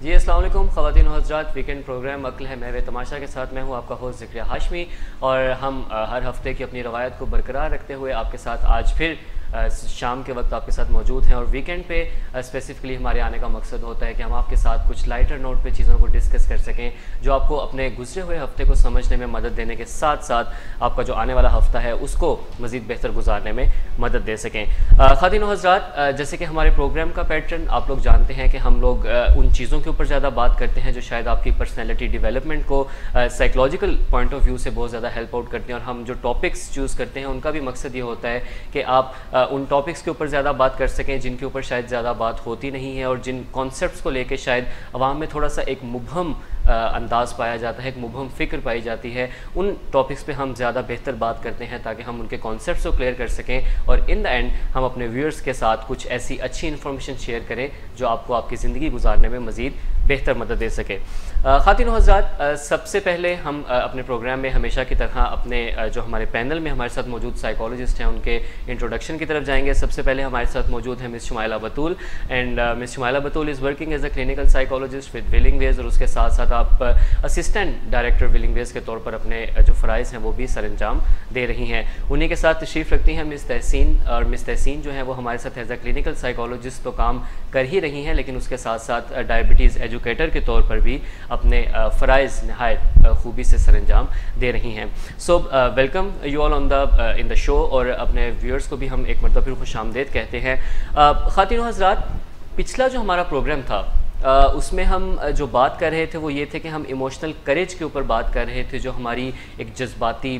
जी अस्सलाम वालेकुम ख़वातीन और हज़रात, वीकेंड प्रोग्राम अक्ल है महवे तमाशा के साथ मैं हूं आपका होस्ट ज़िक्रिया हाशमी और हम हर हफ्ते की अपनी रवायत को बरकरार रखते हुए आपके साथ आज फिर शाम के वक्त आपके साथ मौजूद हैं। और वीकेंड पे स्पेसिफ़िकली हमारे आने का मकसद होता है कि हम आपके साथ कुछ लाइटर नोट पे चीज़ों को डिस्कस कर सकें जो आपको अपने गुजरे हुए हफ्ते को समझने में मदद देने के साथ साथ आपका जो आने वाला हफ्ता है उसको मज़ीद बेहतर गुजारने में मदद दे सकें। ख़वातीन और हज़रात, जैसे कि हमारे प्रोग्राम का पैटर्न आप लोग जानते हैं कि हम लोग उन चीज़ों के ऊपर ज़्यादा बात करते हैं जो शायद आपकी पर्सनैलिटी डेवलपमेंट को साइकोलॉजिकल पॉइंट ऑफ व्यू से बहुत ज़्यादा हेल्प आउट करते हैं। और हम जो टॉपिक्स चूज़ करते हैं उनका भी मकसद ये होता है कि आप उन टॉपिक्स के ऊपर ज़्यादा बात कर सकें जिनके ऊपर शायद ज़्यादा बात होती नहीं है और जिन कॉन्सेप्ट्स को लेके शायद अवाम में थोड़ा सा एक मुबहम अंदाज़ पाया जाता है, एक मुबहम फ़िक्र पाई जाती है। उन टॉपिक्स पे हम ज़्यादा बेहतर बात करते हैं ताकि हम उनके कॉन्सेप्ट्स को क्लियर कर सकें और इन द एंड हम अपने व्यूअर्स के साथ कुछ ऐसी अच्छी इन्फॉर्मेशन शेयर करें जो आपको आपकी ज़िंदगी गुजारने में मज़ीद बेहतर मदद दे सके। ख़वातीन और हज़रात, सबसे पहले हम अपने प्रोग्राम में हमेशा की तरह अपने जो हमारे पैनल में हमारे साथ मौजूद साइकोलॉजिस्ट हैं उनके इंट्रोडक्शन की तरफ जाएंगे। सबसे पहले हमारे साथ मौजूद है miss Shumaila Batool and miss Shumaila Batool is working as a clinical psychologist with Willing Ways और उसके साथ साथ आप असिस्टेंट डायरेक्टर विलिंग वेज के तौर पर अपने जो फ़राइज़ हैं वो भी सर अंजाम दे रही हैं। उन्हीं के साथ तशरीफ़ रखती हैं मिस तहसीन, और मिस तहसीन जो है वो हमारे साथ एज अ क्लिनिकल साइकोलॉजिस्ट तो काम कर ही रही हैं लेकिन उसके साथ साथ डायबिटीज़ एजुकेटर के तौर पर भी अपने फ़राइज़ नहायत खूबी से सर अंजाम दे रही हैं। So welcome you all on the in the show और अपने व्यूअर्स को भी हम एक मरतबा फिर खुशामदीद कहते हैं। ख़वातीन और हज़रात, पिछला जो हमारा प्रोग्राम था उसमें हम जो बात कर रहे थे वो ये थे कि हम इमोशनल करेज के ऊपर बात कर रहे थे, जो हमारी एक जज्बाती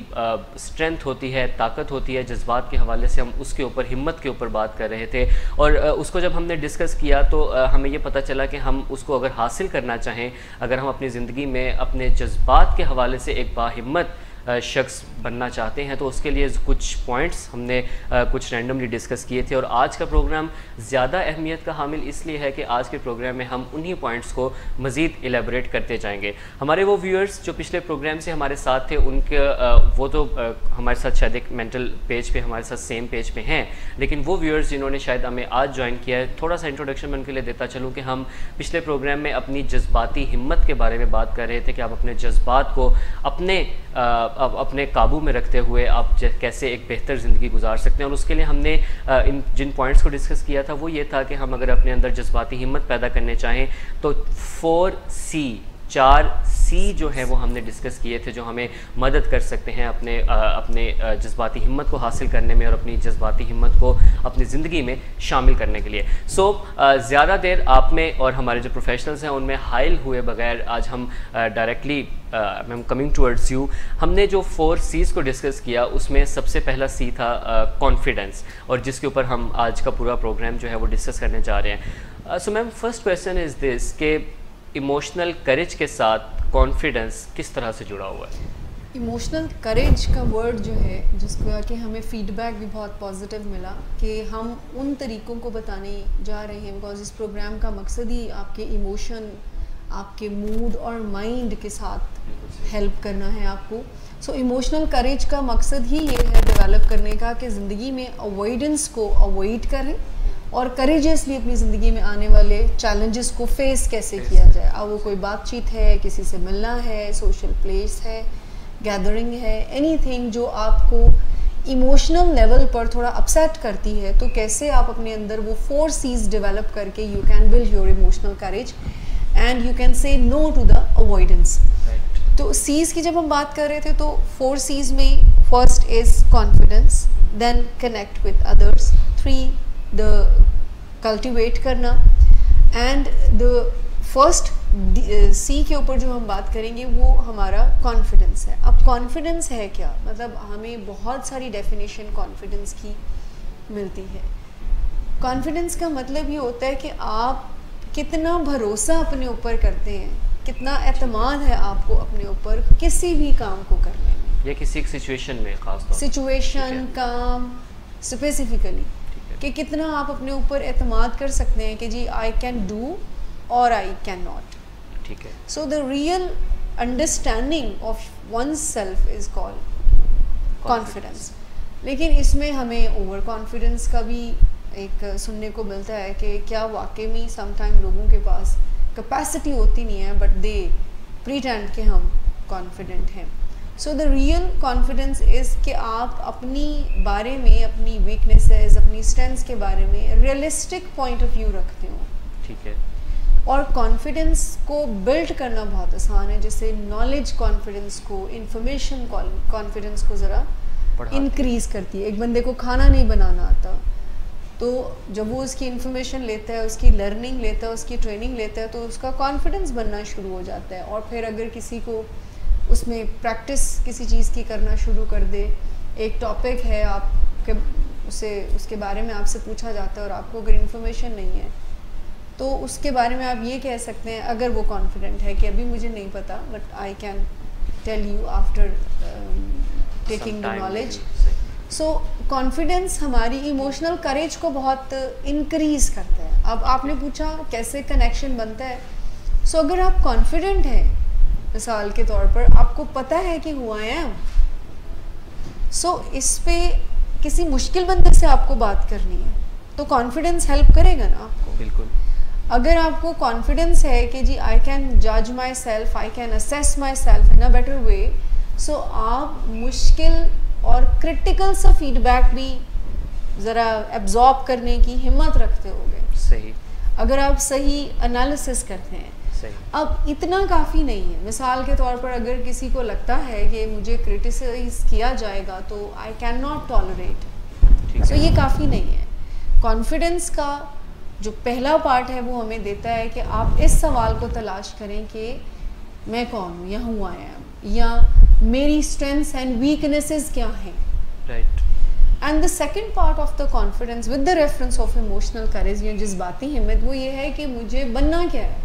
स्ट्रेंथ होती है, ताकत होती है जज्बात के हवाले से, हम उसके ऊपर हिम्मत के ऊपर बात कर रहे थे। और उसको जब हमने डिस्कस किया तो हमें ये पता चला कि हम उसको अगर हासिल करना चाहें, अगर हम अपनी ज़िंदगी में अपने जज्बात के हवाले से एक बाहिम्मत शख्स बनना चाहते हैं तो उसके लिए कुछ पॉइंट्स हमने कुछ रैंडमली डिस्कस किए थे। और आज का प्रोग्राम ज़्यादा अहमियत का हामिल इसलिए है कि आज के प्रोग्राम में हम उन्हीं पॉइंट्स को मज़ीद एलेबरेट करते जाएंगे। हमारे वो व्यूअर्स जो पिछले प्रोग्राम से हमारे साथ थे उनके वो तो हमारे साथ शायद एक मेंटल पेज पे हमारे साथ सेम पेज पे हैं, लेकिन वो व्यूअर्स जिन्होंने शायद हमें आज ज्वाइन किया है, थोड़ा सा इंट्रोडक्शन मैं उनके लिए देता चलूँ कि हम पिछले प्रोग्राम में अपनी जज्बाती हिम्मत के बारे में बात कर रहे थे कि आप अपने जज्बात को अपने काबू में रखते हुए आप कैसे एक बेहतर ज़िंदगी गुजार सकते हैं। और उसके लिए हमने इन जिन पॉइंट्स को डिस्कस किया था वो ये था कि हम अगर अपने अंदर जज्बाती हिम्मत पैदा करने चाहें तो 4 C जो है वो हमने डिस्कस किए थे जो हमें मदद कर सकते हैं अपने जज्बाती हिम्मत को हासिल करने में और अपनी जज्बाती हिम्मत को अपनी ज़िंदगी में शामिल करने के लिए। सो ज़्यादा देर आप में और हमारे जो प्रोफेशनल्स हैं उनमें हाइल हुए बगैर आज हम directly I am coming towards you. हमने जो 4 C's को डिस्कस किया उसमें सबसे पहला C था कॉन्फिडेंस, और जिसके ऊपर हम आज का पूरा प्रोग्राम जो है वो डिस्कस करने जा रहे हैं। So ma'am, first question is this कि इमोशनल करेज के साथ कॉन्फिडेंस किस तरह से जुड़ा हुआ है? इमोशनल करेज का वर्ड जो है, जिसको कि हमें फीडबैक भी बहुत पॉजिटिव मिला कि हम उन तरीक़ों को बताने जा रहे हैं, बिकॉज इस प्रोग्राम का मकसद ही आपके इमोशन, आपके मूड और माइंड के साथ हेल्प करना है आपको। सो इमोशनल करेज का मकसद ही ये है डेवलप करने का कि ज़िंदगी में अवॉइडेंस को अवॉइड करें और करेजियसली अपनी ज़िंदगी में आने वाले चैलेंजेस को फेस कैसे किया जाए। अब वो कोई बातचीत है, किसी से मिलना है, सोशल प्लेस है, गैदरिंग है, एनीथिंग जो आपको इमोशनल लेवल पर थोड़ा अपसेट करती है, तो कैसे आप अपने अंदर वो 4 C's डेवलप करके you can build your emotional courage and you can say no to the avoidance. तो C's की जब हम बात कर रहे थे तो 4 C's में first is confidence, then connect with others, 3 the cultivate करना, एंड द फर्स्ट C के ऊपर जो हम बात करेंगे वो हमारा कॉन्फिडेंस है। अब कॉन्फिडेंस है क्या, मतलब हमें बहुत सारी डेफिनेशन कॉन्फिडेंस की मिलती है। कॉन्फिडेंस का मतलब ये होता है कि आप कितना भरोसा अपने ऊपर करते हैं, कितना एतमाद है आपको अपने ऊपर किसी भी काम को करने में, या किसी सिचुएशन में, खास तौर सिचुएशन, काम, स्पेसिफिकली कि कितना आप अपने ऊपर एतमाद कर सकते हैं कि जी आई कैन डू और आई कैन नॉट। ठीक है। So the real understanding of one self is called confidence. लेकिन इसमें हमें ओवर कॉन्फिडेंस का भी एक सुनने को मिलता है कि क्या वाकई में समटाइम लोगों के पास कैपेसिटी होती नहीं है, बट दे प्रीटेंड कि हम कॉन्फिडेंट हैं। So the real confidence is कि आप अपनी बारे में, अपनी वीकनेसेस, अपनी स्ट्रेंथ्स के बारे में रियलिस्टिक पॉइंट ऑफ व्यू रखते हो। ठीक है। और कॉन्फिडेंस को बिल्ड करना बहुत आसान है, जैसे नॉलेज कॉन्फिडेंस को, इंफॉर्मेशन कॉन्फिडेंस को ज़रा इंक्रीज़ करती है। एक बंदे को खाना नहीं बनाना आता, तो जब वो उसकी इन्फॉर्मेशन लेता है, उसकी लर्निंग लेता है, उसकी ट्रेनिंग लेता है, तो उसका कॉन्फिडेंस बनना शुरू हो जाता है। और फिर अगर किसी को उसमें प्रैक्टिस किसी चीज़ की करना शुरू कर दे, एक टॉपिक है आपके, उसे उसके बारे में आपसे पूछा जाता है और आपको अगर इन्फॉर्मेशन नहीं है, तो उसके बारे में आप ये कह सकते हैं, अगर वो कॉन्फिडेंट है कि अभी मुझे नहीं पता, but I can tell you after taking the knowledge. So confidence हमारी इमोशनल करेज को बहुत इंक्रीज़ करता है। अब आपने पूछा कैसे कनेक्शन बनता है। सो अगर आप कॉन्फिडेंट हैं, मिसाल के तौर पर आपको पता है कि हुआ है, सो इस पे किसी मुश्किल बंदे से आपको बात करनी है, तो कॉन्फिडेंस हेल्प करेगा ना आपको। बिल्कुल। अगर आपको कॉन्फिडेंस है कि जी आई कैन जज myself, I can assess myself in a better way, so आप मुश्किल और क्रिटिकल सा फीडबैक भी ज़रा एब्जॉर्ब करने की हिम्मत रखते होगे। सही। अगर आप सही एनालिसिस करते हैं। सही। अब इतना काफ़ी नहीं है। मिसाल के तौर पर अगर किसी को लगता है कि मुझे क्रिटिसाइज किया जाएगा तो आई कैन नॉट टॉलरेट, सो ये काफ़ी नहीं है। कॉन्फिडेंस का जो पहला पार्ट है वो हमें देता है कि आप इस सवाल को तलाश करें कि मैं कौन हूँ, या हूँ आई एम, या मेरी स्ट्रेंथ्स एंड वीकनेसेस क्या हैं। Right. And the second part of the confidence with the reference of emotional courage, या जिस बाती हिम्मत, वो ये है कि मुझे बनना क्या है।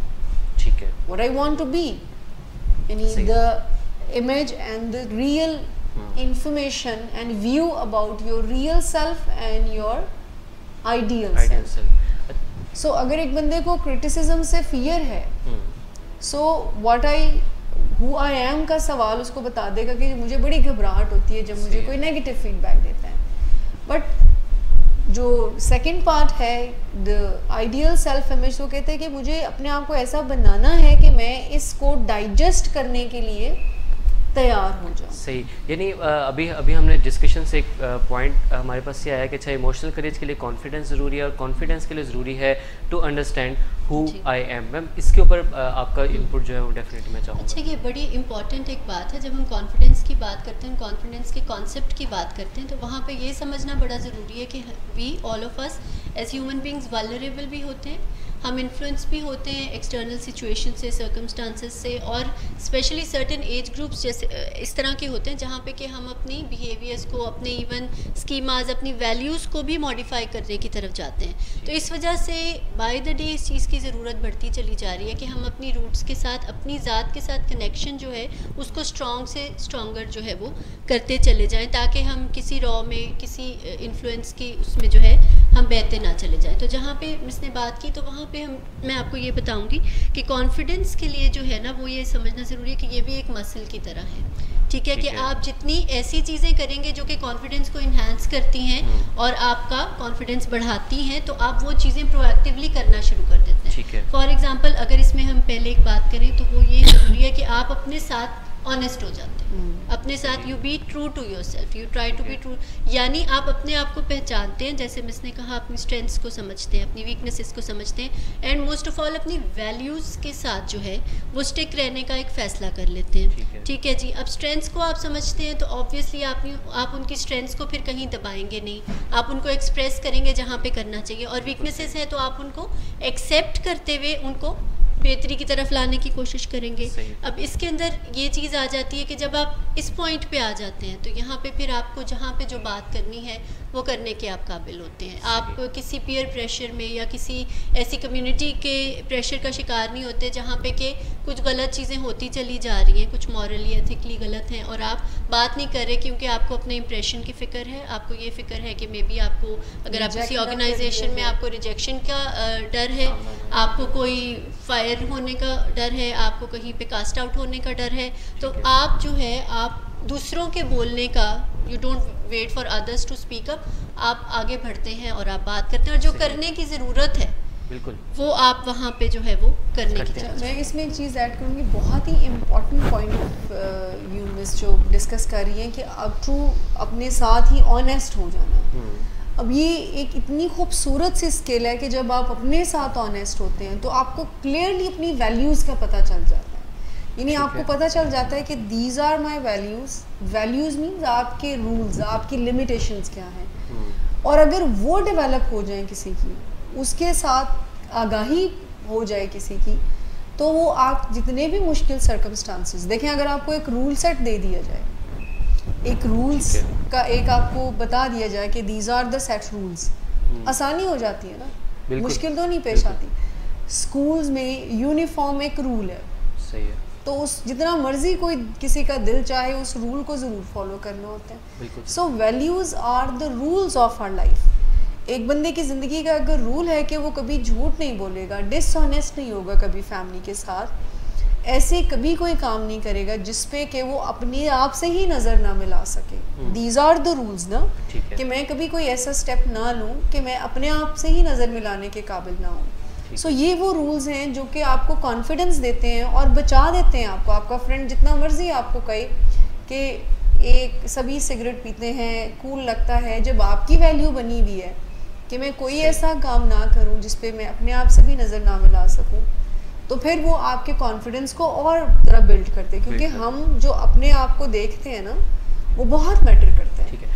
ठीक है। What I want to be, यानी the image and the real information and view about your real self and your ideal self. So अगर एक बंदे को क्रिटिसिज्म से फियर है, so what who I am का सवाल उसको बता देगा कि मुझे बड़ी घबराहट होती है जब मुझे कोई नेगेटिव फीडबैक देता है। बट जो सेकंड पार्ट है द आइडियल सेल्फ इमेज, वो कहते हैं कि मुझे अपने आप को ऐसा बनाना है कि मैं इसको डाइजेस्ट करने के लिए तैयार हो जाऊँ। सही। यानी अभी हमने डिस्कशन से एक पॉइंट हमारे पास ये आया कि अच्छा इमोशनल करेज के लिए कॉन्फिडेंस ज़रूरी है, और कॉन्फिडेंस के लिए ज़रूरी है to understand who I am. Ma'am इसके ऊपर आपका इनपुट जो है वो डेफिनेटली मैं चाहूँगा। अच्छा, ये बड़ी इंपॉर्टेंट एक बात है। जब हम कॉन्फिडेंस की बात करते हैं, कॉन्फिडेंस के कॉन्सेप्ट की बात करते हैं, तो वहाँ पे ये समझना बड़ा ज़रूरी है कि we all of us as human beings vulnerable भी होते हैं, हम इन्फ्लुएंस भी होते हैं एक्सटर्नल सिचुएशन से, सर्कमस्टांसेस से, और स्पेशली सर्टेन एज ग्रुप्स जैसे इस तरह के होते हैं जहाँ पे कि हम अपनी बिहेवियर्स को, अपने इवन स्कीमाज, अपनी वैल्यूज़ को भी मॉडिफाई करने की तरफ जाते हैं। तो इस वजह से बाय द डे इस चीज़ की ज़रूरत बढ़ती चली जा रही है कि हम अपनी रूट्स के साथ, अपनी ज़ात के साथ कनेक्शन जो है उसको स्ट्रॉन्ग से स्ट्रॉन्गर जो है वो करते चले जाएँ, ताकि हम किसी रॉ में, किसी इन्फ्लुएंस की उसमें जो है हम बहते ना चले जाएँ। तो जहाँ पे मिसने बात की, तो वहाँ पे मैं आपको ये बताऊंगी कि कॉन्फिडेंस के लिए जो है ना, वो ये समझना ज़रूरी है कि ये भी एक मसल की तरह है। ठीक है कि आप जितनी ऐसी चीज़ें करेंगे जो कि कॉन्फिडेंस को इन्हांस करती हैं और आपका कॉन्फिडेंस बढ़ाती हैं, तो आप वो चीज़ें प्रोएक्टिवली करना शुरू कर देते हैं। ठीक है। फॉर एग्जांपल अगर इसमें हम पहले एक बात करें, तो वो ये ज़रूरी है कि आप अपने साथ ऑनेस्ट हो जाते हैं, अपने साथ you be true to your self, you try to be true, यानी आप अपने आप को पहचानते हैं, जैसे मिस ने कहा, अपनी स्ट्रेंथ्स को समझते हैं, अपनी वीकनेसेस को समझते हैं, एंड मोस्ट ऑफ ऑल अपनी वैल्यूज़ के साथ जो है वो स्टिक रहने का एक फ़ैसला कर लेते हैं। ठीक है जी। अब स्ट्रेंथ्स को आप समझते हैं तो ऑब्वियसली आप उनकी स्ट्रेंथ्स को फिर कहीं दबाएंगे नहीं, आप उनको एक्सप्रेस करेंगे जहाँ पे करना चाहिए, और वीकनेसेस है तो आप उनको एक्सेप्ट करते हुए उनको बेहतरी की तरफ लाने की कोशिश करेंगे। अब इसके अंदर ये चीज़ आ जाती है कि जब आप इस पॉइंट पे आ जाते हैं तो यहाँ पे फिर आपको जहाँ पे जो बात करनी है वो करने के आप काबिल होते हैं। आप किसी पीयर प्रेशर में या किसी ऐसी कम्युनिटी के प्रेशर का शिकार नहीं होते जहाँ पे कि कुछ गलत चीज़ें होती चली जा रही हैं, कुछ मॉरली एथिकली गलत हैं, और आप बात नहीं कर रहे क्योंकि आपको अपने इंप्रेशन की फ़िक्र है, आपको ये फ़िक्र है कि मे बी आपको, अगर आप किसी ऑर्गेनाइजेशन में, आपको रिजेक्शन का डर है, आपको कोई फायर होने का डर है, आपको कहीं पे कास्ट आउट होने का डर है, तो आप जो है आप दूसरों के बोलने का, you don't wait for others to speak up, आप आगे बढ़ते हैं और आप बात करते हैं, और जो करने की ज़रूरत है बिल्कुल वो आप वहाँ पे जो है वो करने की हैं। मैं इसमें एक चीज़ ऐड करूँगी, बहुत ही इम्पॉर्टेंट पॉइंट यू मिस जो डिस्कस कर रही हैं कि अब ट्रू अपने साथ ही ऑनेस्ट हो जाना। अब ये एक इतनी खूबसूरत सी स्किल है कि जब आप अपने साथ ऑनेस्ट होते हैं तो आपको क्लियरली अपनी वैल्यूज़ का पता चल जाता है, यानी आपको पता चल जाता है कि these are my values. Values means आपके रूल्स, आपकी लिमिटेशंस क्या हैं, और अगर वो डेवलप हो जाए किसी की, उसके साथ आगाही हो जाए किसी की, तो वो आप जितने भी मुश्किल सर्कमस्टांसेस देखें, अगर आपको एक रूल सेट दे दिया जाए, एक रूल्स का एक आपको बता दिया जाए कि these are the set rules, आसानी हो जाती है ना, मुश्किल तो नहीं पेश आती। स्कूल्स में यूनिफॉर्म एक रूल है, सही है, तो उस जितना मर्जी कोई किसी का दिल चाहे उस रूल को ज़रूर फॉलो करना होता है। So values are the rules of our life. एक बंदे की ज़िंदगी का अगर रूल है कि वो कभी झूठ नहीं बोलेगा, डिसऑनेस्ट नहीं होगा कभी फैमिली के साथ, ऐसे कभी कोई काम नहीं करेगा जिसपे कि वो अपने आप से ही नज़र ना मिला सके। दीज आर द रूल्स ना, कि मैं कभी कोई ऐसा स्टेप ना लूँ कि मैं अपने आप से ही नज़र मिलाने के काबिल ना हूँ। सो ये वो रूल्स हैं जो कि आपको कॉन्फिडेंस देते हैं और बचा देते हैं आपको। आपका फ्रेंड जितना मर्जी आपको कहे कि एक सभी सिगरेट पीते हैं, कूल लगता है, जब आपकी वैल्यू बनी हुई है कि मैं कोई ऐसा काम ना करूं जिस पे मैं अपने आप से भी नज़र ना मिला सकूं, तो फिर वो आपके कॉन्फिडेंस को और ज़रा बिल्ड करते हैं, क्योंकि हम जो अपने आप को देखते हैं ना, वो बहुत मैटर करता है। ठीक है,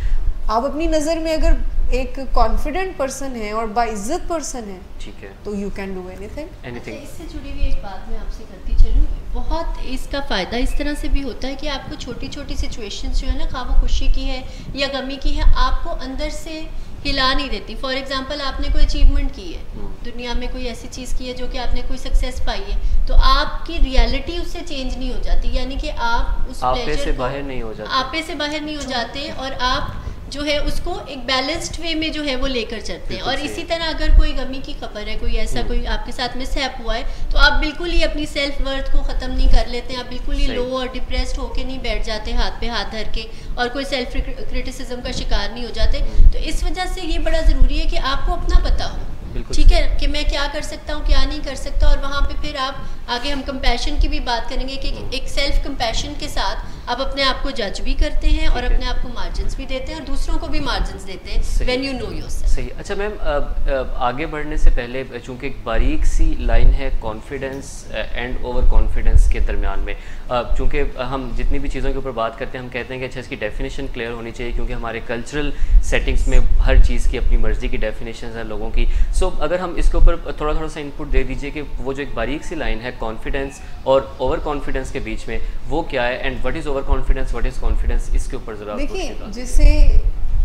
आप अपनी नज़र में अगर एक कॉन्फिडेंट पर्सन है और बाइज्जत पर्सन है, ठीक है, तो यू कैन डू एनीथिंग। इससे जुड़ी हुई एक बात मैं आपसे करती चलूँ, बहुत इसका फ़ायदा इस तरह से भी होता है कि आपको छोटी छोटी सिचुएशंस जो है ना, खा वो खुशी की है या गमी की है, आपको अंदर से हिला नहीं देती। फॉर एग्जांपल आपने कोई अचीवमेंट की है, दुनिया में कोई ऐसी चीज़ की है जो कि आपने कोई सक्सेस पाई है, तो आपकी रियलिटी उससे चेंज नहीं हो जाती, यानी कि आप उस आपे से बाहर नहीं हो जाते, आपे से बाहर नहीं हो जाते, और आप जो है उसको एक बैलेंस्ड वे में जो है वो लेकर चलते हैं। और इसी तरह अगर कोई गमी की खबर है, कोई ऐसा कोई आपके साथ मिसहैप हुआ है, तो आप बिल्कुल ही अपनी सेल्फ वर्थ को ख़त्म नहीं कर लेते, आप बिल्कुल ही लो और डिप्रेस्ड होके नहीं बैठ जाते हाथ पे हाथ धर के, और कोई सेल्फ क्रिटिसिज्म का शिकार नहीं हो जाते। तो इस वजह से ये बड़ा ज़रूरी है कि आपको अपना पता हो, ठीक है, कि मैं क्या कर सकता हूँ, क्या नहीं कर सकता। और वहाँ पे फिर आप आगे हम कंपैशन की भी बात करेंगे कि एक सेल्फ कंपैशन के साथ आप अपने आप को जज भी करते हैं और अपने आप को मार्जिन्स भी देते हैं और दूसरों को भी मार्जिन्स देते हैं व्हेन यू नो योरसेल्फ। सही। अच्छा मैम, आगे बढ़ने से पहले चूँकि एक बारीक सी लाइन है कॉन्फिडेंस एंड ओवर कॉन्फिडेंस के दरमियान में, चूँकि हम जितनी भी चीज़ों के ऊपर बात करते हैं हम कहते हैं कि अच्छा इसकी डेफिनेशन क्लियर होनी चाहिए, क्योंकि हमारे कल्चरल सेटिंग्स में हर चीज़ की अपनी मर्ज़ी की डेफिनेशन है लोगों की। सो अगर हम इसके ऊपर थोड़ा थोड़ा सा इनपुट दे दीजिए कि वो जो एक बारीक सी लाइन है कॉन्फिडेंस और ओवर कॉन्फिडेंस के बीच में, वो क्या है, and what is over confidence, what is confidence, इसके ऊपर ज़रा देखिए, जिससे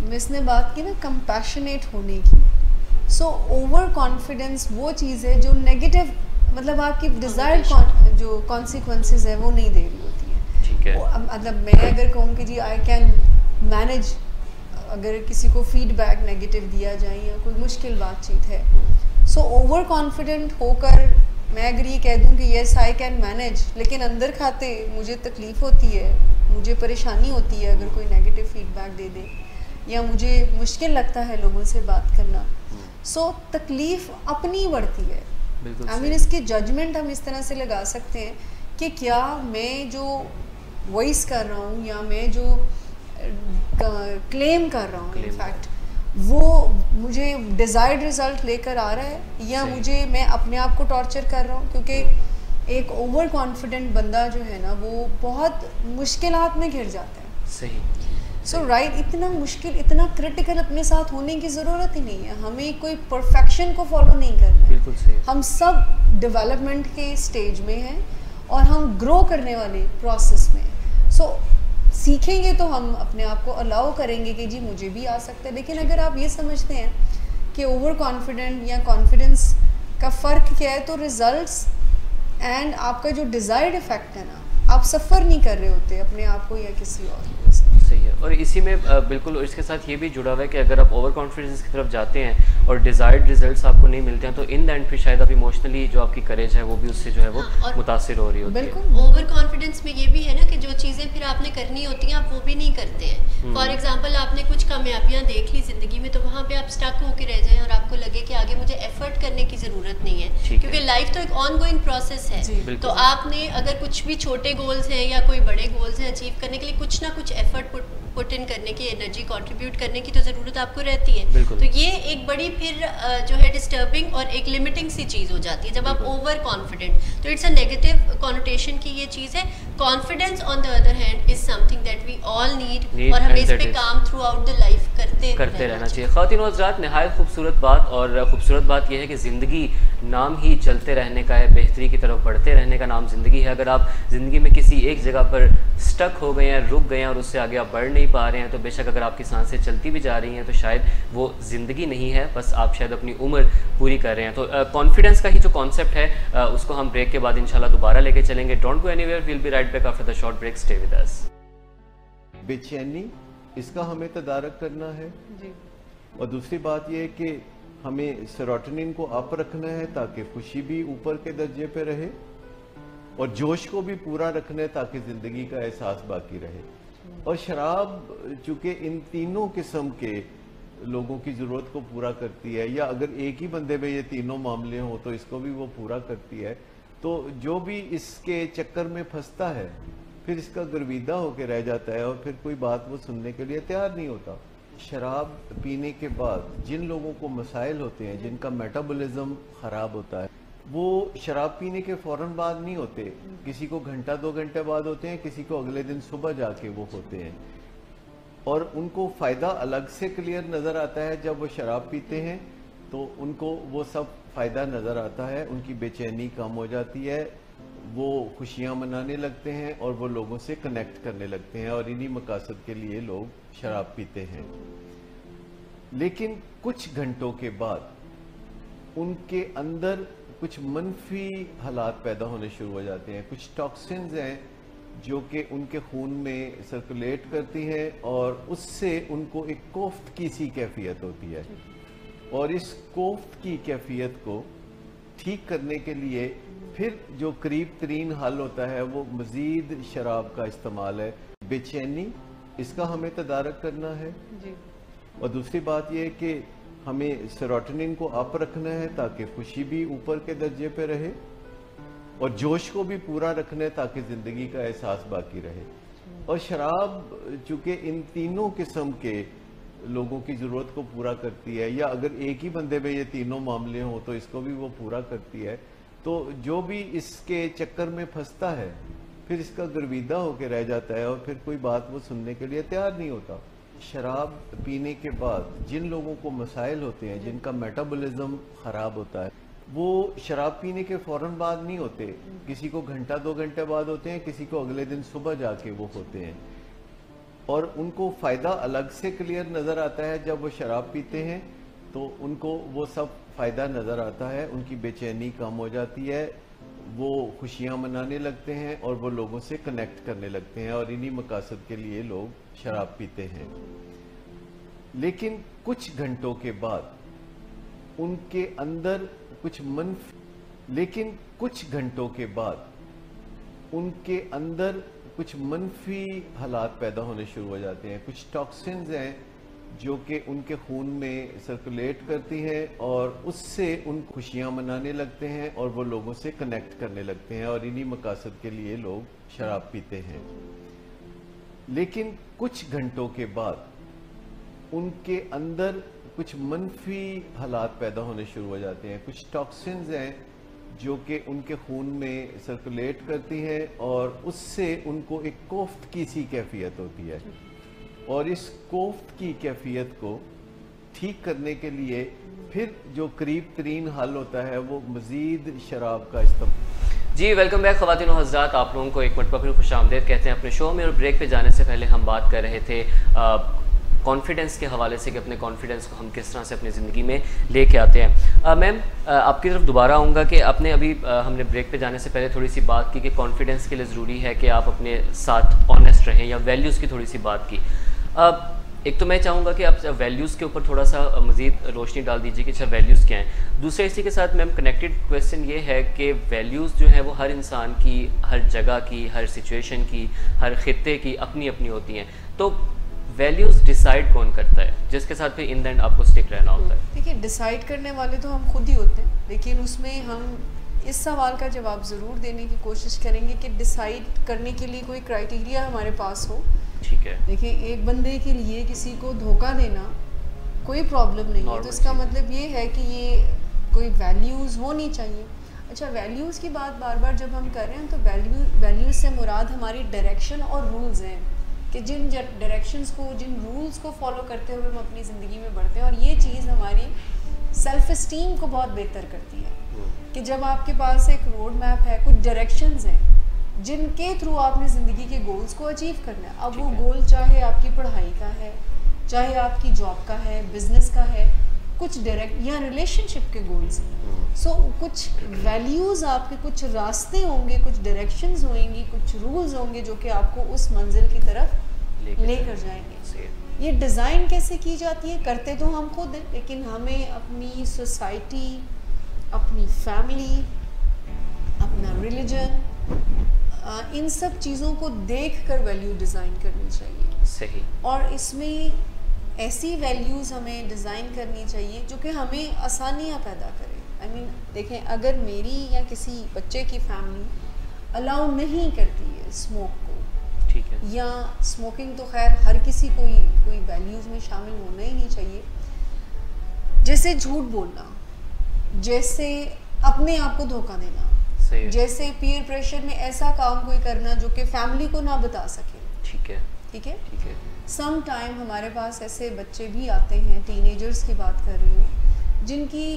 मिस ने बात की ना कंपैशनेट होने की, सो ओवर कॉन्फिडेंस वो चीज़ है जो नेगेटिव, मतलब आपकी डिज़ायर्ड जो कॉन्सिक्वेंसेस है वो नहीं दे रही होती है। ठीक है, मतलब मैं अगर कहूँ कि जी आई कैन मैनेज, अगर किसी को फीडबैक नेगेटिव दिया जाए या कोई मुश्किल बातचीत है, सो ओवर कॉन्फिडेंट होकर मैं अगर ये कह दूँ कि येस आई कैन मैनेज, लेकिन अंदर खाते मुझे तकलीफ़ होती है, मुझे परेशानी होती है अगर कोई नेगेटिव फीडबैक दे दे, या मुझे मुश्किल लगता है लोगों से बात करना, सो तकलीफ़ अपनी बढ़ती है। आई मीन इसकी जजमेंट हम इस तरह से लगा सकते हैं कि क्या मैं जो वॉइस कर रहा हूँ या मैं जो क्लेम कर रहा हूँ इनफैक्ट, वो मुझे डिज़ायर्ड रिज़ल्ट लेकर आ रहा है या मुझे मैं अपने आप को टॉर्चर कर रहा हूँ। क्योंकि एक ओवर कॉन्फिडेंट बंदा जो है ना, वो बहुत मुश्किलात में घिर जाता है। सही। सो राइट, इतना मुश्किल, इतना क्रिटिकल अपने साथ होने की ज़रूरत ही नहीं है। हमें कोई परफेक्शन को फॉलो नहीं करना है। बिल्कुल सही। हम सब डेवलपमेंट के स्टेज में हैं और हम ग्रो करने वाले प्रोसेस में हैं। सो सीखेंगे तो हम अपने आप को अलाउ करेंगे कि जी मुझे भी आ सकता है। लेकिन अगर आप ये समझते हैं कि ओवर कॉन्फिडेंट या कॉन्फिडेंस का फ़र्क क्या है, तो रिज़ल्ट्स एंड आपका जो डिज़ायर्ड इफ़ेक्ट है ना, आप सफ़र नहीं कर रहे होते अपने आप को या किसी और को। सही है। और इसी में बिल्कुल इसके साथ ये भी जुड़ा हुआ है कि अगर आप ओवर कॉन्फिडेंस की तरफ जाते हैं और डिज़ायर्ड रिजल्ट्स आपको नहीं मिलते हैं, तो इन द एंड फिर शायद आप इमोशनली जो आपकी करेज है वो भी उससे जो है वो मुतासिर हो रही होती है। ओवर कॉन्फिडेंस में ये भी है ना कि जो चीज़ें फिर आपने करनी होती हैं आप वो भी नहीं करते हैं। फॉर एग्जांपल आपने कुछ कामयाबियां देख ली ज़िंदगी में, तो वहाँ पे आप स्टक होके रह जाएं और आपको लगे कि आगे मुझे एफर्ट करने की ज़रूरत नहीं है, क्योंकि लाइफ तो एक ऑनगोइंग प्रोसेस है। तो आपने अगर कुछ भी छोटे गोल्स हैं या कोई बड़े गोल्स हैं अचीव करने के लिए कुछ ना कुछ एफर्ट पुट इन करने की, एनर्जी कंट्रीब्यूट करने की तो ज़रूरत आपको रहती है। तो ये एक बड़ी फिर जो है डिस्टर्बिंग और एक लिमिटिंग सी चीज़ हो जाती है जब आप ओवर कॉन्फिडेंट, तो इट्स अ नेगेटिव कॉनोटेशन की ये चीज़ है। Confidence on the other hand is something that we all need और हमें इस पे काम थ्रू आउट द लाइफ करते रहना चाहिए। ख़वातीन और हज़रात, नहायत खूबसूरत बात, और ख़ूबसूरत बात यह है कि ज़िंदगी नाम ही चलते रहने का है, बेहतरी की तरफ बढ़ते रहने का नाम ज़िंदगी है। अगर आप ज़िंदगी में किसी एक जगह पर स्टक हो गए हैं, रुक गए हैं और उससे आगे आप बढ़ नहीं पा रहे हैं, तो बेशक अगर आपकी सांसें चलती भी जा रही हैं तो शायद वो ज़िंदगी नहीं है, बस आप शायद अपनी उम्र पूरी कर रहे हैं। तो कॉन्फिडेंस का ही जो कॉन्सेप्ट है उसको हम ब्रेक के बाद इंशाल्लाह दोबारा लेके चलेंगे। Don't go anywhere, we will be right back after the short break, stay with us. बेचैनी, इसका हमें तदारक करना है जी। और दूसरी बात यह है कि हमें सेरोटोनिन को अप रखना है ताकि खुशी भी ऊपर के दर्जे पे रहे, और जोश को भी पूरा रखना है ताकि जिंदगी का एहसास बाकी रहे। और शराब चूंकि इन तीनों किस्म के लोगों की जरूरत को पूरा करती है, या अगर एक ही बंदे में ये तीनों मामले हों तो इसको भी वो पूरा करती है, तो जो भी इसके चक्कर में फंसता है फिर इसका गर्विदा होकर रह जाता है और फिर कोई बात वो सुनने के लिए तैयार नहीं होता। शराब पीने के बाद जिन लोगों को मसाइल होते हैं, जिनका मेटाबॉलिज्म खराब होता है, वो शराब पीने के फौरन बाद नहीं होते, किसी को घंटा 2 घंटे बाद होते हैं, किसी को अगले दिन सुबह जाके वो होते हैं। और उनको फायदा अलग से क्लियर नजर आता है जब वो शराब पीते हैं, तो उनको वो सब फायदा नजर आता है, उनकी बेचैनी कम हो जाती है, वो खुशियां मनाने लगते हैं और वो लोगों से कनेक्ट करने लगते हैं, और इन्हीं मकासद के लिए लोग शराब पीते हैं। लेकिन कुछ घंटों के बाद उनके अंदर कुछ मनफी हालात पैदा होने शुरू हो जाते हैं। कुछ टॉक्सिन्स हैं जो कि उनके खून में सर्कुलेट करती हैं और उससे उनको एक कोफ्त की सी कैफियत होती है, और इस कोफ्त की कैफियत को ठीक करने के लिए फिर जो करीब तरीन हल होता है वो मजीद शराब का इस्तेमाल है। बेचैनी, इसका हमें तदारक करना है जी। और दूसरी बात यह है कि हमें सेरोटोनिन को अप रखना है ताकि खुशी भी ऊपर के दर्जे पे रहे, और जोश को भी पूरा रखना है ताकि जिंदगी का एहसास बाकी रहे। और शराब चूंकि इन तीनों किस्म के लोगों की जरूरत को पूरा करती है, या अगर एक ही बंदे में ये तीनों मामले हों तो इसको भी वो पूरा करती है, तो जो भी इसके चक्कर में फंसता है फिर इसका गर्विदा होकर रह जाता है और फिर कोई बात वो सुनने के लिए तैयार नहीं होता। शराब पीने के बाद जिन लोगों को मसाइल होते हैं, जिनका मेटाबॉलिज्म खराब होता है, वो शराब पीने के फौरन बाद नहीं होते, किसी को घंटा 2 घंटे बाद होते हैं, किसी को अगले दिन सुबह जाके वो होते हैं। और उनको फायदा अलग से क्लियर नजर आता है जब वो शराब पीते हैं, तो उनको वो सब फायदा नजर आता है, उनकी बेचैनी कम हो जाती है, वो खुशियां मनाने लगते हैं और वो लोगों से कनेक्ट करने लगते हैं, और इन्हीं मकासद के लिए लोग शराब पीते हैं। लेकिन कुछ घंटों के बाद उनके अंदर कुछ मनफी हालात पैदा होने शुरू हो जाते हैं। कुछ टॉक्सिन्स हैं जो कि उनके खून में सर्कुलेट करती हैं और उससे उन खुशियां मनाने लगते हैं और वो लोगों से कनेक्ट करने लगते हैं, और इन्हीं मकासद के लिए लोग शराब पीते हैं। लेकिन कुछ घंटों के बाद उनके अंदर कुछ मनफी हालात पैदा होने शुरू हो जाते हैं। कुछ टॉक्सिन्स हैं जो कि उनके खून में सर्कुलेट करती हैं और उससे उनको एक कोफ्त की सी कैफियत होती है, और इस कोफ्त की कैफियत को ठीक करने के लिए फिर जो करीब तरीन हल होता है वो मजीद शराब का इस्तेमाल। जी वेलकम बैक ख़वातीन और हज़रात, आप लोगों को एक मरतबा फिर खुशामदीद कहते हैं अपने शो में। और ब्रेक पे जाने से पहले हम बात कर रहे थे कॉन्फिडेंस के हवाले से कि अपने कॉन्फिडेंस को हम किस तरह से अपनी ज़िंदगी में लेके आते हैं। मैम आपकी तरफ दोबारा आऊँगा कि आपने अभी हमने ब्रेक पे जाने से पहले थोड़ी सी बात की कि कॉन्फिडेंस के लिए ज़रूरी है कि आप अपने साथ ऑनेस्ट रहें, या वैल्यूज़ की थोड़ी सी बात की। एक तो मैं चाहूँगा कि आप वैल्यूज़ के ऊपर थोड़ा सा मज़ीद रोशनी डाल दीजिए कि अच्छा वैल्यूज़ क्या हैं। दूसरा इसी के साथ मैम कनेक्टेड क्वेश्चन ये है कि वैल्यूज़ जो है वो हर इंसान की, हर जगह की, हर सिचुएशन की, हर खित्ते की अपनी अपनी होती हैं। तो वैल्यूज़ डिसाइड कौन करता है जिसके साथ फिर इन द एंड आपको स्टिक रहना होता है? देखिए, डिसाइड करने वाले तो हम खुद ही होते हैं, लेकिन उसमें हम इस सवाल का जवाब ज़रूर देने की कोशिश करेंगे कि डिसाइड करने के लिए कोई क्राइटेरिया हमारे पास हो। ठीक है। देखिए, एक बंदे के लिए किसी को धोखा देना कोई प्रॉब्लम नहीं है, तो इसका मतलब ये है कि ये कोई वैल्यूज़ होनी चाहिए। अच्छा, वैल्यूज़ की बात बार बार जब हम कर रहे हैं तो वैल्यूज़ से मुराद हमारी डायरेक्शन और रूल्स हैं कि जिन डायरेक्शंस को, जिन रूल्स को फॉलो करते हुए हम अपनी ज़िंदगी में बढ़ते हैं, और ये चीज़ हमारी सेल्फ इस्टीम को बहुत बेहतर करती है कि जब आपके पास एक रोड मैप है, कुछ डायरेक्शंस हैं जिनके थ्रू आपने ज़िंदगी के गोल्स को अचीव करना है। अब वो गोल चाहे आपकी पढ़ाई का है, चाहे आपकी जॉब का है, बिजनेस का है, कुछ डायरेक्ट या रिलेशनशिप के गोल्स हैं। सो कुछ वैल्यूज़, आपके कुछ रास्ते होंगे, कुछ डायरेक्शंस होंगी, कुछ रूल्स होंगे जो कि आपको उस मंजिल की तरफ लेकर जाएंगे। ये डिज़ाइन कैसे की जाती है? करते तो हम खुद हैं, लेकिन हमें अपनी सोसाइटी, अपनी फैमिली, अपना रिलीजन, इन सब चीज़ों को देखकर वैल्यू डिज़ाइन करनी चाहिए। सही। और इसमें ऐसी वैल्यूज़ हमें डिज़ाइन करनी चाहिए जो कि हमें आसानियाँ पैदा करें। आई मीन देखें, अगर मेरी या किसी बच्चे की फैमिली अलाउ नहीं करती है स्मोक को, ठीक है, या स्मोकिंग तो खैर हर किसी को कोई वैल्यूज़ में शामिल होना ही नहीं चाहिए, जैसे झूठ बोलना, जैसे अपने आप को धोखा देना, जैसे पीयर प्रेशर में ऐसा काम कोई करना जो कि फैमिली को ना बता सके। ठीक है, ठीक है, ठीक है। सम टाइम हमारे पास ऐसे बच्चे भी आते हैं, टीनेजर्स की बात कर रही हूँ, जिनकी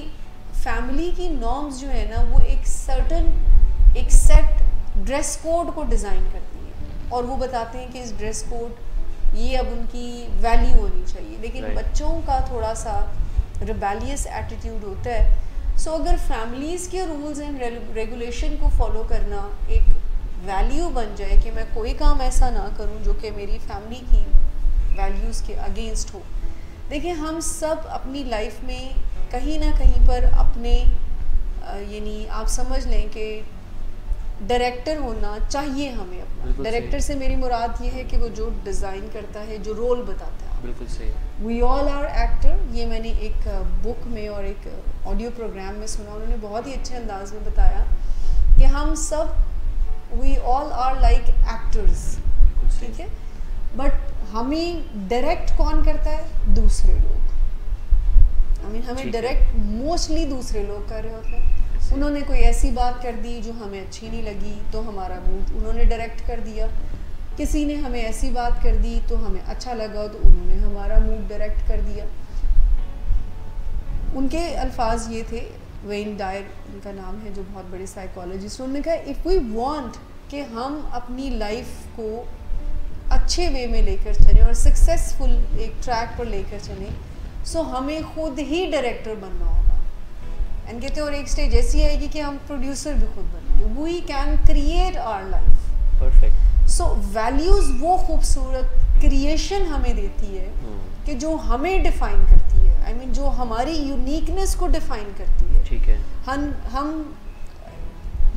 फैमिली की नॉर्म्स जो है ना, वो एक सेट ड्रेस कोड को डिज़ाइन करती है, और वो बताते हैं कि इस ड्रेस कोड ये अब उनकी वैल्यू होनी चाहिए। लेकिन बच्चों का थोड़ा सा रिबेलियस एटीट्यूड होता है। सो अगर फैमिलीज़ के रूल्स एंड रेगुलेशन को फॉलो करना एक वैल्यू बन जाए कि मैं कोई काम ऐसा ना करूं जो कि मेरी फैमिली की वैल्यूज़ के अगेंस्ट हो। देखिए, हम सब अपनी लाइफ में कहीं ना कहीं पर अपने यानी आप समझ लें कि डायरेक्टर होना चाहिए हमें अपना। डायरेक्टर से मेरी मुराद ये है कि वो जो डिज़ाइन करता है, जो रोल बताता है। बिल्कुल सही। वी ऑल आर एक्टर, ये मैंने एक बुक में और एक ऑडियो प्रोग्राम में सुना, उन्होंने बहुत ही अच्छे अंदाज में बताया कि हम सब we all are like actors, ठीक है, बट हमें डायरेक्ट कौन करता है? दूसरे लोग। आई मीन हमें डायरेक्ट मोस्टली दूसरे लोग कर रहे होते हैं। उन्होंने कोई ऐसी बात कर दी जो हमें अच्छी नहीं लगी तो हमारा मूड उन्होंने डायरेक्ट कर दिया, किसी ने हमें ऐसी बात कर दी तो हमें अच्छा लगा तो उन्होंने हमारा मूड डायरेक्ट कर दिया। उनके अल्फाज ये थे, वेन डायर उनका नाम है, जो बहुत बड़े साइकोलॉजिस्ट, उन्होंने कहा इफ़ वी वांट कि हम अपनी लाइफ को अच्छे वे में लेकर चलें और सक्सेसफुल एक ट्रैक पर लेकर चलें, सो हमें खुद ही डायरेक्टर बनना होगा। एंड कहते हैं और एक स्टेज ऐसी आएगी कि हम प्रोड्यूसर भी खुद बनेंगे। We can create our life. Perfect. So values वो खूबसूरत क्रिएशन हमें देती है कि जो हमें डिफ़ाइन करती है। आई मीन जो हमारी यूनिकनेस को डिफ़ाइन करती है। ठीक है। हम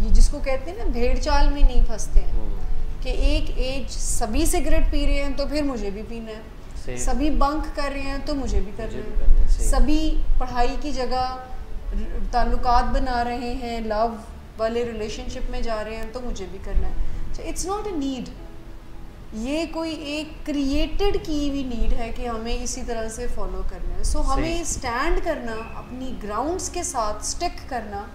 ये जिसको कहते हैं ना, भेड़ चाल में नहीं फंसते हैं कि एक एज सभी सिगरेट पी रहे हैं तो फिर मुझे भी पीना है, सभी बंक कर रहे हैं तो मुझे भी करना है, सभी पढ़ाई की जगह ताल्लुकात बना रहे हैं, लव वाले रिलेशनशिप में जा रहे हैं तो मुझे भी करना है। So it's not a need, ये कोई एक क्रिएटेड की हुई नीड है कि हमें इसी तरह से फॉलो करना है। सो हमें स्टैंड करना, अपनी ग्राउंड्स के साथ स्टिक करना,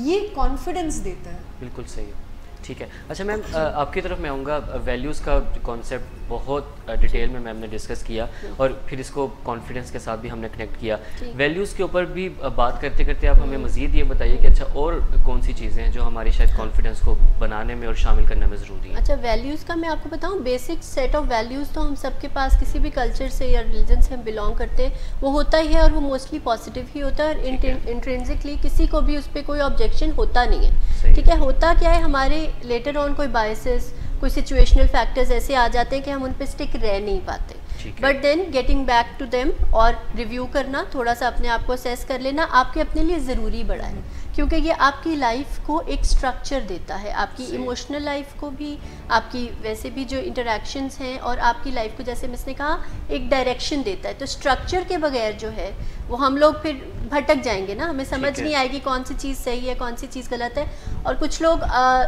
ये कॉन्फिडेंस देता है। बिल्कुल सही है। ठीक है। अच्छा मैम, आपकी तरफ मैं आऊँगा। वैल्यूज़ का कॉन्सेप्ट बहुत डिटेल में मैम ने डिस्कस किया और फिर इसको कॉन्फिडेंस के साथ भी हमने कनेक्ट किया। वैल्यूज़ के ऊपर भी बात करते करते आप हमें मज़ीद ये बताइए कि अच्छा और कौन सी चीज़ें हैं जो हमारी शायद कॉन्फिडेंस को बनाने में और शामिल करने में ज़रूरी है। अच्छा, वैल्यूज़ का मैं आपको बताऊँ, बेसिक सेट ऑफ वैल्यूज़ तो हम सबके पास, किसी भी कल्चर से या रिलीजन से हम बिलोंग करते हैं, वो होता ही है और वो मोस्टली पॉजिटिव ही होता है और इंट्रिंसिकली किसी को भी उस पर कोई ऑब्जेक्शन होता नहीं है। ठीक है। होता क्या है, हमारे लेटर ऑन कोई बायसेस, कोई सिचुएशनल फैक्टर्स ऐसे आ जाते हैं कि हम उन पे स्टिक रह नहीं पाते। But then getting back to them और रिव्यू करना, थोड़ा सा अपने आप को असेस कर लेना आपके अपने लिए ज़रूरी बड़ा है, क्योंकि ये आपकी लाइफ को एक स्ट्रक्चर देता है, आपकी इमोशनल लाइफ को भी, आपकी वैसे भी जो इंटरेक्शंस हैं, और आपकी लाइफ को जैसे मिस ने कहा एक डायरेक्शन देता है। तो स्ट्रक्चर के बगैर जो है वो हम लोग फिर भटक जाएंगे ना, हमें समझ नहीं आएगी कौन सी चीज़ सही है कौन सी चीज़ गलत है। और कुछ लोग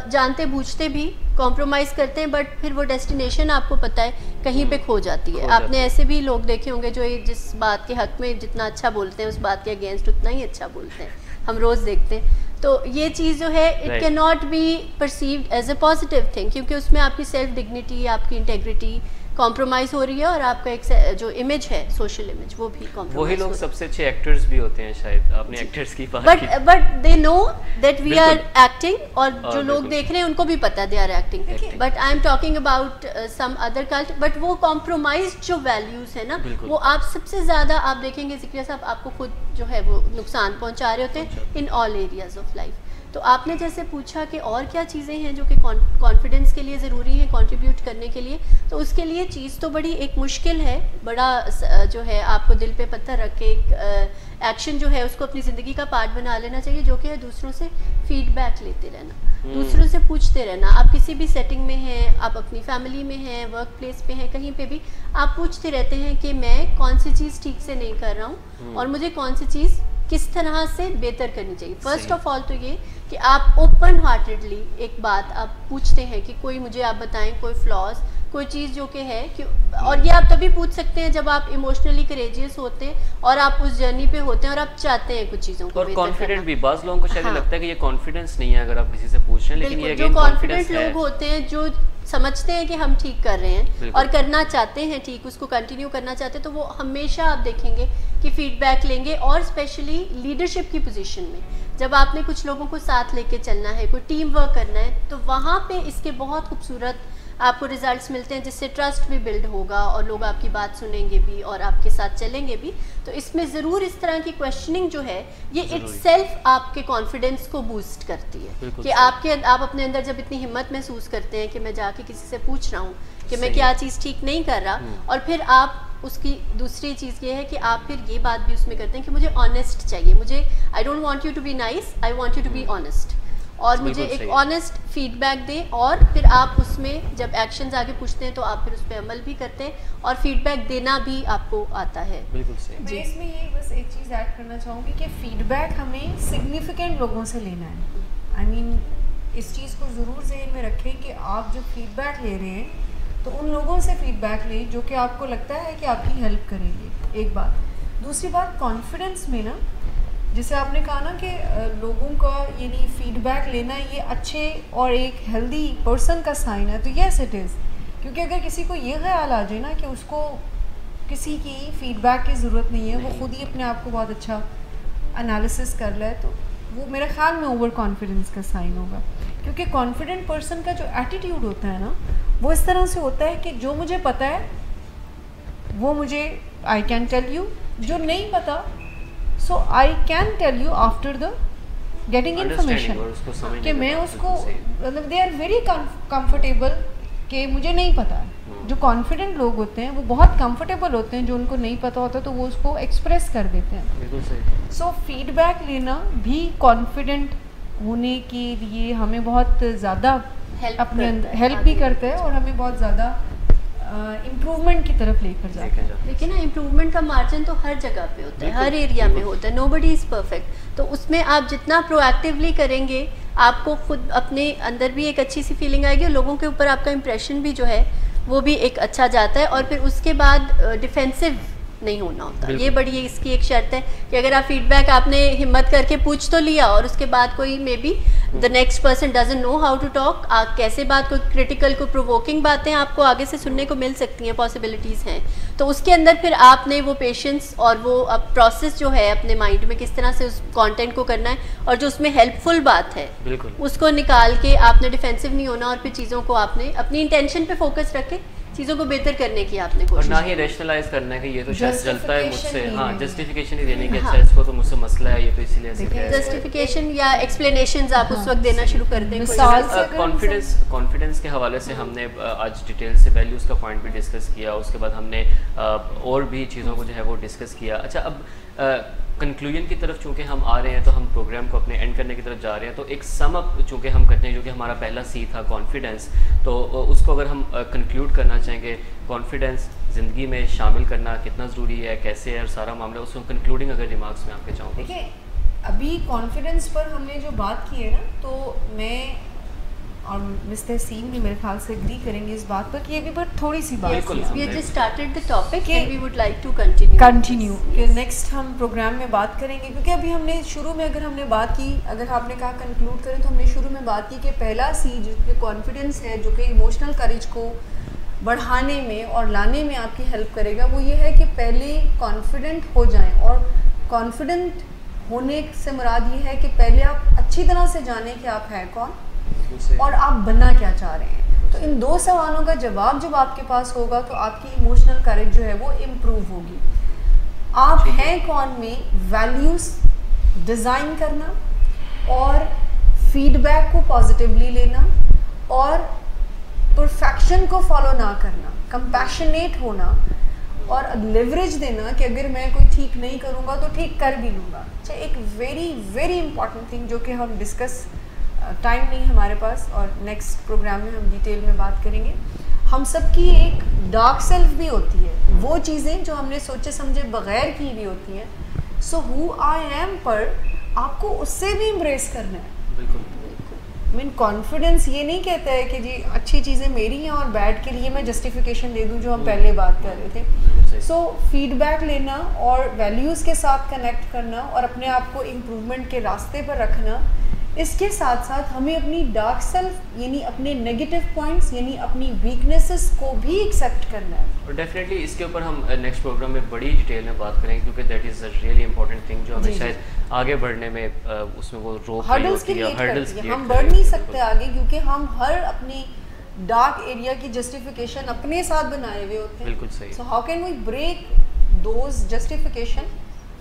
जानते बूझते भी कॉम्प्रोमाइज़ करते हैं, बट फिर वो डेस्टिनेशन आपको पता है कहीं पे खो जाती है। आपने ऐसे भी लोग देखे होंगे जो जिस बात के हक में जितना अच्छा बोलते हैं उस बात के अगेंस्ट उतना ही अच्छा बोलते हैं, हम रोज़ देखते हैं। तो ये चीज़ जो है it can not be perceived as a positive thing, क्योंकि उसमें आपकी सेल्फ डिग्निटी, आपकी इंटेग्रिटी कॉम्प्रोमाइज़ हो रही है, और आपका एक जो इमेज है, सोशल इमेज, वो भी कॉम्प्रोमाइज़। वही लोग सबसे अच्छे एक्टर्स भी होते हैं शायद, अपने एक्टर्स की बात की। But they know that we are acting, और जो लोग देख रहे हैं उनको भी पता they are acting. But I am talking about some other cult, but वो कॉम्प्रोमाइज्ड जो वैल्यूज़ है ना, वो आप सबसे ज़्यादा आप देखेंगे ज़िक्रिया साहब आपको खुद जो है वो नुकसान पहुँचा रहे होते हैं in all areas of life. तो आपने जैसे पूछा कि और क्या चीज़ें हैं जो कि कॉन्फिडेंस के लिए ज़रूरी हैं, कंट्रीब्यूट करने के लिए, तो उसके लिए चीज़ तो बड़ी एक मुश्किल है, बड़ा जो है आपको दिल पे पत्थर रख के एक एक्शन जो है उसको अपनी ज़िंदगी का पार्ट बना लेना चाहिए, जो कि है दूसरों से फीडबैक लेते रहना, दूसरों से पूछते रहना। आप किसी भी सेटिंग में हैं, आप अपनी फैमिली में हैं, वर्क प्लेस पे हैं, कहीं पे भी आप पूछते रहते हैं कि मैं कौन सी चीज़ ठीक से नहीं कर रहा हूँ और मुझे कौन सी चीज़ किस तरह से बेहतर करनी चाहिए। फर्स्ट ऑफ ऑल तो ये कि आप ओपन हार्टेडली एक बात आप पूछते हैं कि कोई मुझे आप बताएं कोई फ्लॉज, कोई चीज़ जो कि है कि, और ये आप तभी पूछ सकते हैं जब आप इमोशनली करेजियस होते हैं और आप उस जर्नी पे होते हैं और आप चाहते हैं कुछ चीज़ों को, और कॉन्फिडेंट भी। बाज़ लोगों को शायद लगता है कि ये कॉन्फिडेंस नहीं है अगर आप किसी से पूछ रहे हैं, लेकिन ये जो कॉन्फिडेंट लोग होते हैं जो समझते हैं कि हम ठीक कर रहे हैं और करना चाहते हैं ठीक, उसको कंटिन्यू करना चाहते हैं, तो वो हमेशा आप देखेंगे कि फीडबैक लेंगे। और स्पेशली लीडरशिप की पोजीशन में जब आपने कुछ लोगों को साथ लेके चलना है, कोई टीम वर्क करना है, तो वहाँ पे इसके बहुत खूबसूरत आपको रिजल्ट्स मिलते हैं, जिससे ट्रस्ट भी बिल्ड होगा और लोग आपकी बात सुनेंगे भी और आपके साथ चलेंगे भी। तो इसमें ज़रूर इस तरह की क्वेश्चनिंग जो है ये इटसेल्फ आपके कॉन्फिडेंस को बूस्ट करती है कि आप अपने अंदर जब इतनी हिम्मत महसूस करते हैं कि मैं जाके किसी से पूछ रहा हूँ कि मैं क्या चीज़ ठीक नहीं कर रहा, और फिर आप उसकी दूसरी चीज़ ये है कि आप फिर ये बात भी उसमें करते हैं कि मुझे ऑनेस्ट चाहिए, मुझे I don't want you to be nice, I want you to be honest, और मुझे एक ऑनेस्ट फीडबैक दें। और फिर आप उसमें जब एक्शंस आगे पूछते हैं तो आप फिर उस पर अमल भी करते हैं और फीडबैक देना भी आपको आता है। बिल्कुल सही। मैं इसमें ये बस एक चीज़ ऐड करना चाहूँगी कि फीडबैक हमें सिग्निफिकेंट लोगों से लेना है। आई मीन इस चीज़ को ज़रूर ज़हन में रखें कि आप जब फीडबैक ले रहे हैं तो उन लोगों से फीडबैक लें जो कि आपको लगता है कि आपकी हेल्प करेंगे, एक बात। दूसरी बात, कॉन्फिडेंस में ना, जैसे आपने कहा ना कि लोगों का यानी फीडबैक लेना ये अच्छे और एक हेल्दी पर्सन का साइन है, तो यस इट इज़। क्योंकि अगर किसी को ये ख्याल आ जाए ना कि उसको किसी की फीडबैक की ज़रूरत नहीं है, वो खुद ही अपने आप को बहुत अच्छा एनालिसिस कर ले, तो वो मेरे ख्याल में ओवर कॉन्फिडेंस का साइन होगा। क्योंकि कॉन्फिडेंट पर्सन का जो एटीट्यूड होता है ना, वो इस तरह से होता है कि जो मुझे पता है वो मुझे आई कैन टेल यू, जो नहीं पता so I can tell you after the getting information, कि मैं उसको मतलब दे आर वेरी कंफर्टेबल कि मुझे नहीं पता है। जो कॉन्फिडेंट लोग होते हैं वो बहुत कंफर्टेबल होते हैं, जो उनको नहीं पता होता तो वो उसको एक्सप्रेस कर देते हैं। सो फीडबैक लेना भी कॉन्फिडेंट होने के लिए हमें बहुत ज़्यादा अपने अंदर हेल्प भी करता है और हमें बहुत ज़्यादा इम्प्रूवमेंट की तरफ लेकर जाता है। लेकिन ना इम्प्रूवमेंट का मार्जिन तो हर जगह पे होता है, हर एरिया में होता है, नोबडी इज़ परफेक्ट। तो उसमें आप जितना प्रोएक्टिवली करेंगे आपको खुद अपने अंदर भी एक अच्छी सी फीलिंग आएगी और लोगों के ऊपर आपका इम्प्रेशन भी जो है वो भी एक अच्छा जाता है। और फिर उसके बाद डिफेंसिव नहीं होना होता, ये बड़ी इसकी एक शर्त है कि अगर आप फीडबैक आपने हिम्मत करके पूछ तो लिया और उसके बाद कोई maybe the next person doesn't know how to talk, कैसे बात, कोई क्रिटिकल को प्रोवोकिंग बातें आपको आगे से सुनने को मिल सकती हैं, पॉसिबिलिटीज़ हैं, तो उसके अंदर फिर आपने वो पेशेंस और वो अब प्रोसेस जो है अपने माइंड में किस तरह से उस कंटेंट को करना है और जो उसमें हेल्पफुल बात है उसको निकाल के आपने डिफेंसिव नहीं होना और फिर चीज़ों को आपने अपनी इंटेंशन पे फोकस रख के चीज़ों को बेहतर करने की आपने और कोशिश ना की। ही रैशनलाइज करना है कि ये तो शायद जलता है मुझसे, Justification हाँ नहीं जस्टिफिकेशन ही देने की, हाँ। अच्छा इसको तो मुझसे मसला है, ये तो इसीलिए ऐसे देखिए, कह रहे हैं। जस्टिफिकेशन या एक्सप्लेनेशंस आप उस वक्त देना शुरू कर दें। मिसाल से अगर हम कॉन्फिडेंस के हवाले से हमने आज डिटेल से वैल्यूज़ का पॉइंट भी डिस्कस किया, उसके बाद हमने और भी चीज़ों को जो है वो डिस्कस किया। अच्छा, अब कंक्लूजन की तरफ चूँकि हम आ रहे हैं, तो हम प्रोग्राम को अपने एंड करने की तरफ जा रहे हैं, तो एक सम अप चूँकि हम करते हैं, जो कि हमारा पहला सी था कॉन्फिडेंस, तो उसको अगर हम कंक्लूड करना चाहेंगे, कॉन्फिडेंस ज़िंदगी में शामिल करना कितना ज़रूरी है, कैसे है, और सारा मामला, उसको कंक्लूडिंग अगर रिमार्क्स में आपके चाहूँ। देखिए, अभी कॉन्फिडेंस पर हमने जो बात की है ना, तो मैं और मिस्टर सीम भी मेरे ख्याल से एग्री करेंगे इस बात पर कि ये भी बट थोड़ी सी बात बिल्कुल। We have just started the topic कि- and we would like to continue. Continue कि नेक्स्ट हम प्रोग्राम में बात करेंगे, क्योंकि अभी हमने शुरू में अगर हमने बात की, अगर आपने कहा कंक्लूड करें, तो हमने शुरू में बात की कि पहला सी जो कि कॉन्फिडेंस है, जो कि इमोशनल करेज को बढ़ाने में और लाने में आपकी हेल्प करेगा, वो ये है कि पहले कॉन्फिडेंट हो जाएं। और कॉन्फिडेंट होने से मुराद ये है कि पहले आप अच्छी तरह से जानें कि आप हैं कौन और आप बनना क्या चाह रहे हैं। तो इन दो सवालों का जवाब जब आपके पास होगा, तो आपकी इमोशनल करेज जो है वो इम्प्रूव होगी। आप हैं कौन में वैल्यूज़ डिज़ाइन करना और फीडबैक को पॉजिटिवली लेना और परफेक्शन को फॉलो ना करना, कंपैशनेट होना और लेवरेज देना कि अगर मैं कोई ठीक नहीं करूँगा तो ठीक कर भी लूँगा। अच्छा, एक वेरी वेरी इंपॉर्टेंट थिंग जो कि हम डिस्कस, टाइम नहीं हमारे पास और नेक्स्ट प्रोग्राम में हम डिटेल में बात करेंगे, हम सब की एक डार्क सेल्फ भी होती है, वो चीज़ें जो हमने सोचे समझे बगैर की भी होती हैं। सो हु आई एम पर आपको उससे भी एम्ब्रेस करना है। बिल्कुल। मीन कॉन्फिडेंस ये नहीं कहता है कि जी अच्छी चीज़ें मेरी हैं और बैड के लिए मैं जस्टिफिकेशन दे दूं, जो हम पहले बात कर रहे थे। सो फीडबैक लेना और वैल्यूज़ के साथ कनेक्ट करना और अपने आप को इम्प्रूवमेंट के रास्ते पर रखना, इसके साथ साथ हमें अपनी डार्क सेल्फ यानी अपने नेगेटिव पॉइंट्स यानी अपनी वीकनेसेस को भी एक्सेप्ट करना है। और डेफिनेटली इसके ऊपर हम नेक्स्ट प्रोग्राम में बड़ी डिटेल में बात करेंगे, क्योंकि that is a really important thing जो हमें जी, जी। शायद आगे बढ़ने में उसमें वो रोक रही हर्डल्स होती है, क्रिएट hurdles करती है। create हम कर बढ़ रही नहीं होती है, सकते आगे, क्योंकि हम हर अपनी डार्क एरिया की जस्टिफिकेशन अपने साथ बनाए हुए होते हैं। बिल्कुल सही। So how can we break those justification,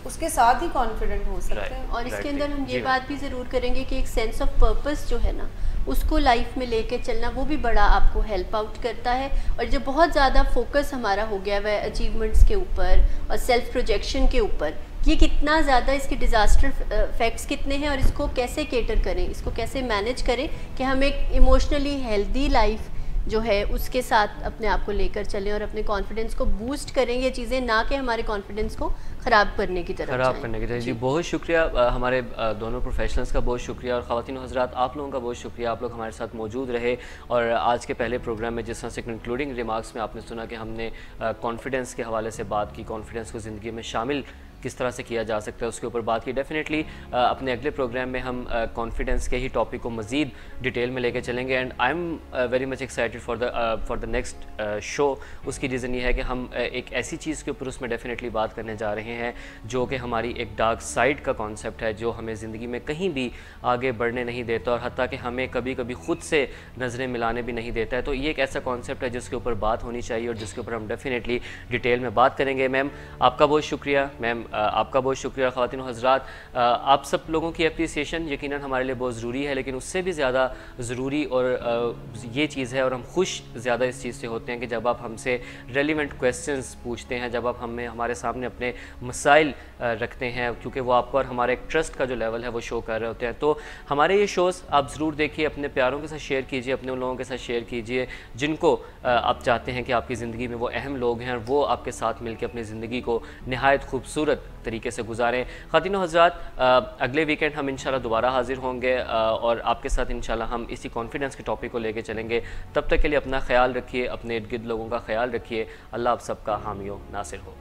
उसके साथ ही कॉन्फिडेंट हो सकते हैं। और इसके Right, अंदर हम जी ये मैम। बात भी ज़रूर करेंगे कि एक सेंस ऑफ पर्पस जो है ना, उसको लाइफ में लेके चलना, वो भी बड़ा आपको हेल्प आउट करता है। और जो बहुत ज़्यादा फोकस हमारा हो गया वह अचीवमेंट्स के ऊपर और सेल्फ प्रोजेक्शन के ऊपर, ये कितना ज़्यादा, इसके डिज़ास्टर इफेक्ट्स कितने हैं और इसको कैसे केटर करें, इसको कैसे मैनेज करें कि हम एक इमोशनली हेल्दी लाइफ जो है उसके साथ अपने आप को लेकर चलें और अपने कॉन्फिडेंस को बूस्ट करें। ये चीज़ें ना कि हमारे कॉन्फिडेंस को ख़राब करने की तरफ ख़राब जाएं। करने की तरह। जी, बहुत शुक्रिया, हमारे दोनों प्रोफेशनल्स का बहुत शुक्रिया, और ख़वातीन हज़रात आप लोगों का बहुत शुक्रिया, आप लोग हमारे साथ मौजूद रहे। और आज के पहले प्रोग्राम में जिस तरह से कंक्लूडिंग रिमार्क्स में आपने सुना कि हमने कॉन्फिडेंस के हवाले से बात की, कॉन्फिडेंस को ज़िंदगी में शामिल किस तरह से किया जा सकता है उसके ऊपर बात की। डेफिनेटली अपने अगले प्रोग्राम में हम कॉन्फिडेंस के ही टॉपिक को मज़ीद डिटेल में लेके चलेंगे। And I am very much excited for the next show. उसकी रीज़न ये है कि हम एक ऐसी चीज़ के ऊपर उसमें डेफिनेटली बात करने जा रहे हैं जो कि हमारी एक डार्क साइड का कॉन्सेप्ट है, जो हमें ज़िंदगी में कहीं भी आगे बढ़ने नहीं देता और हत्ता कि हमें कभी कभी ख़ुद से नज़रें मिलाने भी नहीं देता है। तो ये एक ऐसा कॉन्सेप्ट है जिसके ऊपर बात होनी चाहिए और जिसके ऊपर हम डेफिनेटली डिटेल में बात करेंगे। मैम आपका बहुत शुक्रिया, मैम आपका बहुत शुक्रिया। ख़वातीन और हज़रात, आप सब लोगों की अप्रिसिएशन यकीनन हमारे लिए बहुत ज़रूरी है, लेकिन उससे भी ज़्यादा ज़रूरी और ये चीज़ है, और हम खुश ज़्यादा इस चीज़ से होते हैं कि जब आप हमसे रेलिवेंट क्वेश्चंस पूछते हैं, जब आप हमारे सामने अपने मसाइल रखते हैं, क्योंकि वो आपको और हमारे ट्रस्ट का जो लेवल है वो शो कर रहे होते हैं। तो हमारे ये शोज़ आप ज़रूर देखिए, अपने प्यारों के साथ शेयर कीजिए, अपने उन लोगों के साथ शेयर कीजिए जिनको आप चाहते हैं कि आपकी ज़िंदगी में वो अहम लोग हैं और वो आपके साथ मिलकर अपनी ज़िंदगी को नहायत खूबसूरत तरीके से गुजारें। ख़वातीन हज़रात, अगले वीकेंड हम इंशाल्लाह दोबारा हाजिर होंगे और आपके साथ इंशाल्लाह हम इसी कॉन्फिडेंस के टॉपिक को लेकर चलेंगे। तब तक के लिए अपना ख्याल रखिए, अपने इर्द गिर्द लोगों का ख्याल रखिए। अल्लाह आप सबका हामी हो नासिर हो।